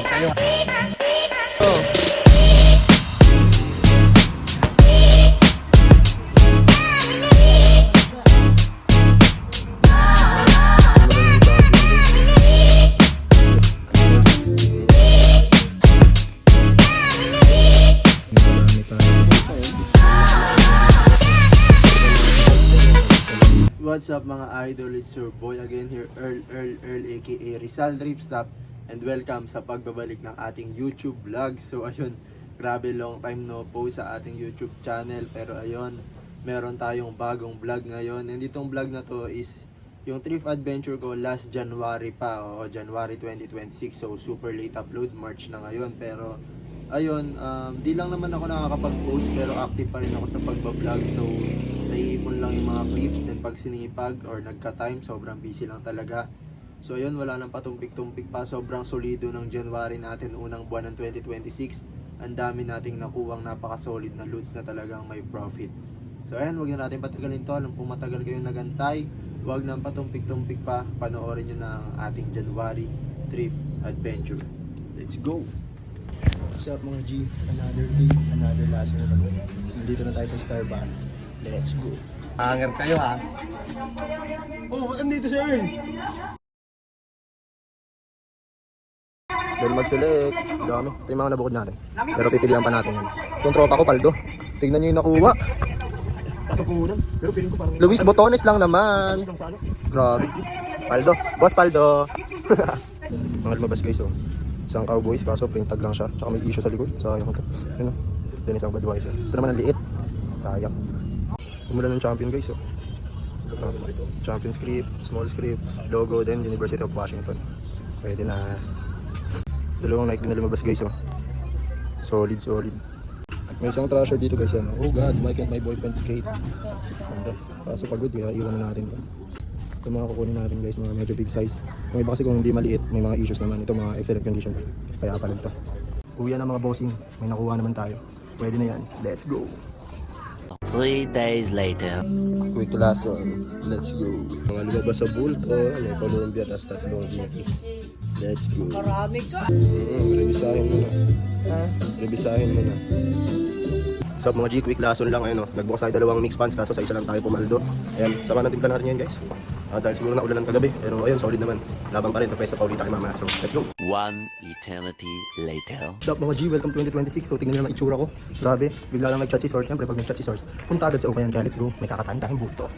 kayo. What's up mga idol, it's your boy again here, Earl aka Rizal Dripstop, and welcome sa pagbabalik ng ating YouTube vlog. So ayun, grabe long time no post sa ating YouTube channel, pero ayun, meron tayong bagong vlog ngayon. And itong vlog na to is yung trip adventure ko last January pa, January 2026. So super late upload, March na ngayon, pero ayun, di lang naman ako nakakapag-post pero active pa rin ako sa pagbablog. So naiipon lang yung mga clips, then pag sinipag or nagka-time, sobrang busy lang talaga. So ayun, wala nang patumpik-tumpik pa. Sobrang solido ng January natin, unang buwan ng 2026. Ang dami nating nakuwang napaka-solid na loads na talagang may profit. So ayun, wag na natin patagalin to. Alam kung matagal kayong nagantay, wag nang patumpik-tumpik pa. Panoorin nyo na ang ating January trip adventure. Let's go! What's up mga G? Another day, another last year. Nandito na tayo sa Starbucks. Let's go! Hanger kayo ha. Oh, ba't nandito siya Earl? Dahil mag-select, dami. Ito yung mga nabukod natin. Pero pipilihan pa natin yan. Itong tropa ko, Paldo. Tignan nyo yung nakuha. Pasok ko muna. Pero piling ko parang... Luis Botones lang naman. Grabe. Paldo. Boss Paldo. Mga lumabas guys, oh. Isang Cowboys, kaso print tag lang siya. Tsaka may issue sa likod. Sayang ito. Yun o. Then isang Budweiser. Ito naman ang liit. Sayang. Umulan ng champion guys, oh. Champion script, small script, logo, then University of Washington. Pwede na. Dalawang Nike na lumabas guys, oh. Solid, solid. May isang trasher dito guys, yan. Oh god, why can't my boyfriend skate? Ganda. Kaso pagod, kaya iwan na natin ito. Ito mga kukunin natin guys, mga medyo big size. Yung iba kasi kung hindi maliit, may mga issues naman. Ito mga excellent condition. Kaya pala ito. Uwi na mga bossing, may nakuha naman tayo. Pwede na yan, let's go! 3 days later. Quick last one, let's go! Mga lumabas sa bulto, may Columbia, tas tatlong Dickies. Let's go! Marami ka! Revisahin mo na. Revisahin mo na. So mga G, quick lesson lang, ayun, nagbukas tayo dalawang mix pants kaso sa isa lang tayo pumaldo. Ayan, sama natin plan natin yan guys. Dahil siguro na ulan ng kagabi, pero ayun, solid naman. Laban pa rin, tapos sa Pauli tayo mamaya. So let's go! 1 eternity later. What's up mga G, welcome 2026. So tingnan nyo naman itsura ko. Grabe, bigla lang nag-chat si Source. Siyempre pag nag-chat si Source, punta agad sa Okayan. Kaya let's go, may kakatahin tayong bulto.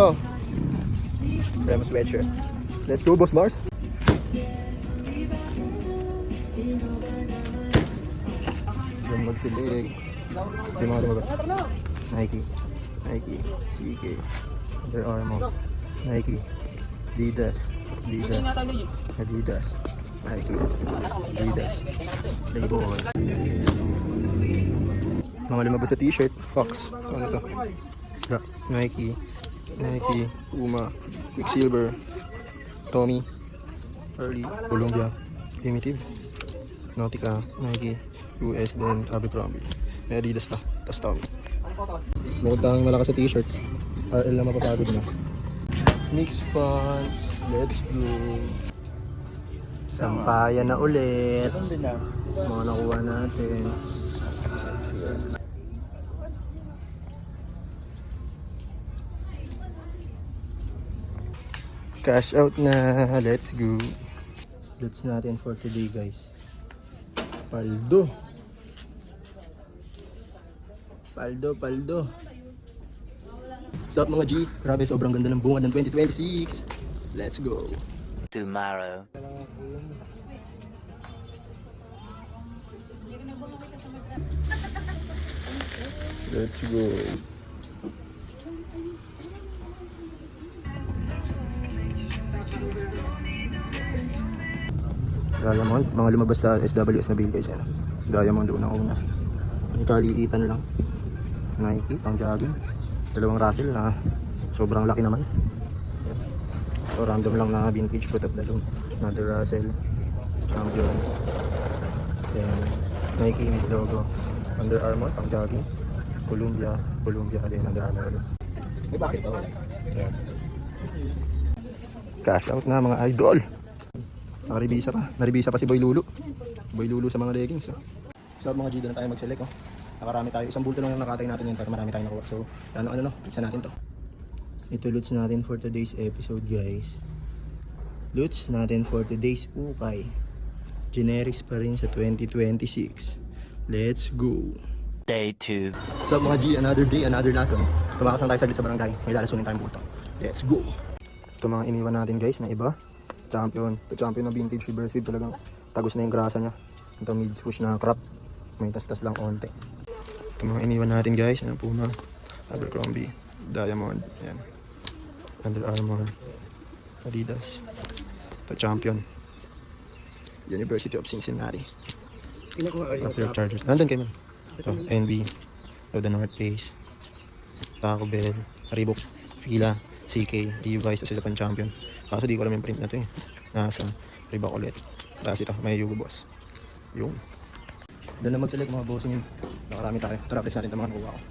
Oh, Remo sweatshirt. Let's go, Boss Mars. Yung magsilig. Yung mga lumabas. Nike, Nike, CK, Under Armour, Nike, Adidas, Adidas, Adidas, Nike, Adidas, Playboy. Mga lumabas sa t-shirt, Fox. Ano ito? Nike, Nike, Puma, Quicksilver, Tommy, Early, Columbia, Primitive, Nautica, Nike, US, then Abercrombie. May Adidas pa, tas Tommy. Bukod tayong malakas sa t-shirts, RL na mapapagod na. Mix pants, let's go. Sampayan na ulit. Mga nakuha natin. Cash out na. Let's go. Loads natin for today guys. Paldo. Paldo, paldo. What's up mga G? Grabe, sobrang ganda ng bunga ng 2026. Let's go. Tomorrow. Let's go. Diamond, mga lumabas sa SWS na bill guys yan. Diamond doon ang una. May kaliitan lang. Nike, pang jogging. Dalawang Russell na sobrang laki naman. So random lang na vintage fruit of the loom. Another Russell, Champion. Then Nike with logo. Under Armour, pang jogging. Columbia, then Under Armour ulit. May bakit ba? Ayan. Cash out na mga idol. Naribisa pa si Boy Lulu. Boy Lulu sa mga leggings. So mga G, doon na tayo mag-select. Nakarami tayo. Isang bulto lang yung nakatay natin yun para marami tayong nakuha. So ano, pizza natin to. Ito loots natin for today's episode, guys. Loots natin for today's ukay. Generics pa rin sa 2026. Let's go. Day 2. So mga G, another day, another last one. Tumakas lang tayo saglit sa barangay. May lalasunin tayong bulto. Let's go. Ito mga iniwan natin guys na iba. Champion. Ito champion na vintage reverse weave, talagang tagos na yung grasa niya. Ito mid swoosh na crop. May tas-tas lang onte. Ito mga iniwan natin guys. Ayan, Puma, Abercrombie, Diamond. Ayan. Under Armour, Adidas. Ito champion. University of Cincinnati. After Chargers. Nandun kayo man. Ito, NB. Ito, The North Face. Taco Bell. Reebok. Fila. CK. Levi's. Kasi isa pang champion. Kaso di ko alam yung print na ito eh. Nasa Reebok ulit. Tapos ito, may Hugo Boss. Yung. Doon na mag-select mga bossing yun. Nakarami tayo. Tara, flex natin ito mga nakuha ko.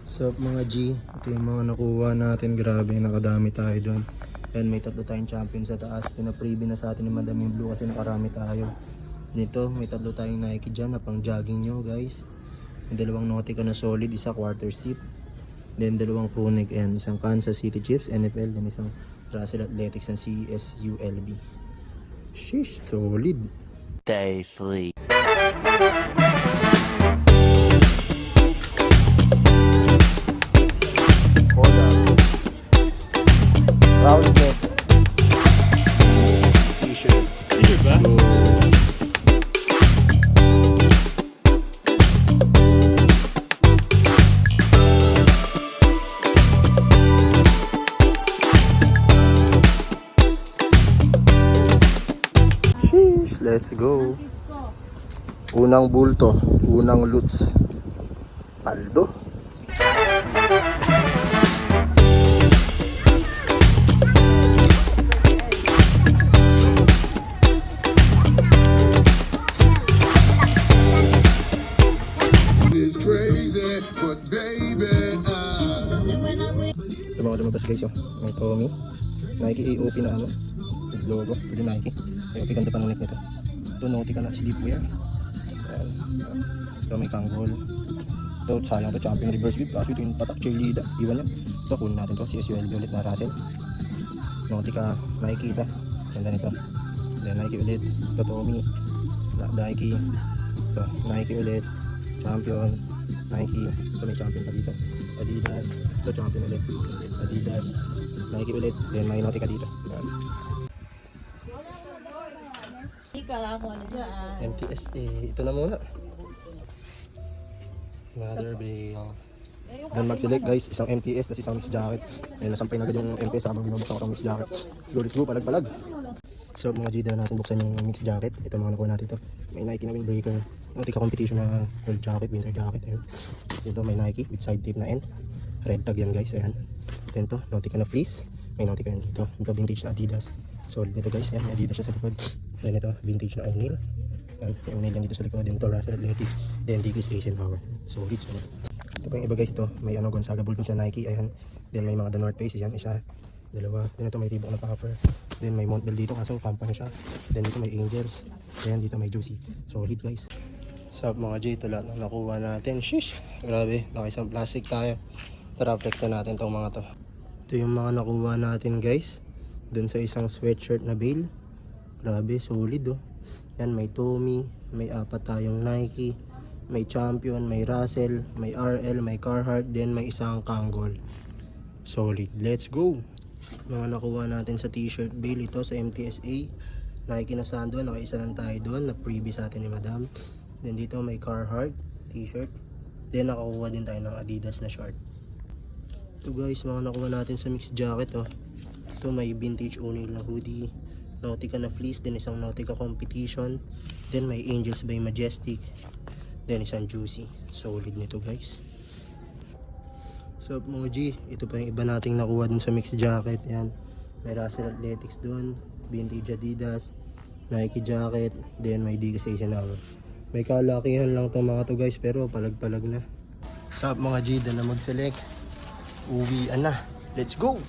So mga G, ito yung mga nakuha natin. Grabe, nakadami tayo doon. And may tatlo tayong champion sa taas. Pina-freebie na sa atin ni Madam yung Blue kasi nakarami tayo. Nito, may tatlo tayong Nike dyan na pang jogging nyo guys. May dalawang Nautica na solid, isa quarter zip. Then dalawang Punic and isang Kansas City Chiefs, NFL. Then isang Russell Athletics ng CSULB. Sheesh, solid. Day 3. Round neck t-shirt. T-shirt ba? Sheesh, let's go. Unang bulto, unang loots. Aldo. Lumabas guys, may Tommy Nike AOP na ano with logo, with Nike AOP, ganda pa ngunit nito. Ito Nautica na sleepwear. Ito may Kangol. Ito sayang to, champion reverse whip. Kaso ito yung tatak cheerleader, iwan yan. Ito kunin natin to, CSULB ulit na Russell. Nautica, Nike ito, ganda nito. Then Nike ulit, ito Tommy, Nike, ito Nike ulit, champion, Nike. Ito may champion pa dito, Adidas. Ito champion ulit, Adidas, Nike ulit, then may Nautica dito. NTSA, ito na muna. Another bale. Then mag-select guys, isang MTS na isang mix jacket. Ayun, nasampay na agad yung MTS habang binubuksan ko itong mix jacket. Let's go, palag-palag. So mga G, na natin buksan yung mix jacket. Ito mga nakuha natin ito. May Nike na windbreaker, Nautica competition na world jacket, winter jacket. Ayun. Ito may Nike with side tape na N. Red tag yan guys, ayan. Then ito, Nautica na fleece. May Nautica yan dito. Ito vintage na Adidas. Solid nito guys, ayan, may Adidas siya sa likod. Then ito, vintage na O'Neal. Ayan, may O'Neal yan dito sa likod. Then ito, Russell Athletics. Then Dickies Asian Power. Solid siya. Ito pa yung iba guys, ito. May ano, Gonzaga Bulldog sa Nike, ayan. Then may mga The North Face, yan, isa, dalawa. Then ito may Reebok na puffer. Then may Montbell dito, kaso company siya. Then dito may Angels. Ayan, dito may Juicy. Solid guys. Sa mga J, ito lahat na nakuha natin. Shish! Grabe, nakisang plastic tayo. Tara, flex na natin itong mga to. Ito yung mga nakuha natin guys. Dun sa isang sweatshirt na bale. Grabe, solid oh. Yan, may Tommy, may apat tayong Nike, may Champion, may Russell, may RL, may Carhartt, then may isang Kangol. Solid, let's go. Mga nakuha natin sa t-shirt bale, ito sa MTSA. Nike na sando, nakaisa lang tayo doon, na freebie sa atin ni Madam. Then dito may Carhartt t-shirt. Then nakakuha din tayo ng Adidas na short. Ito guys, mga nakuha natin sa mixed jacket oh. Ito may vintage O'Neal na hoodie, Nautica na fleece, then isang Nautica competition, then may Angels by Majestic, then isang Juicy. Solid nito guys. So mga G, ito pa yung iba nating nakuha dun sa mixed jacket. Yan, May Russell Athletics doon, vintage Adidas, Nike jacket, then may DK Station Hour. May kalakihan lang tong mga to guys, pero palag-palag na. Sa mga G, na mag-select. Uwian na. Let's go!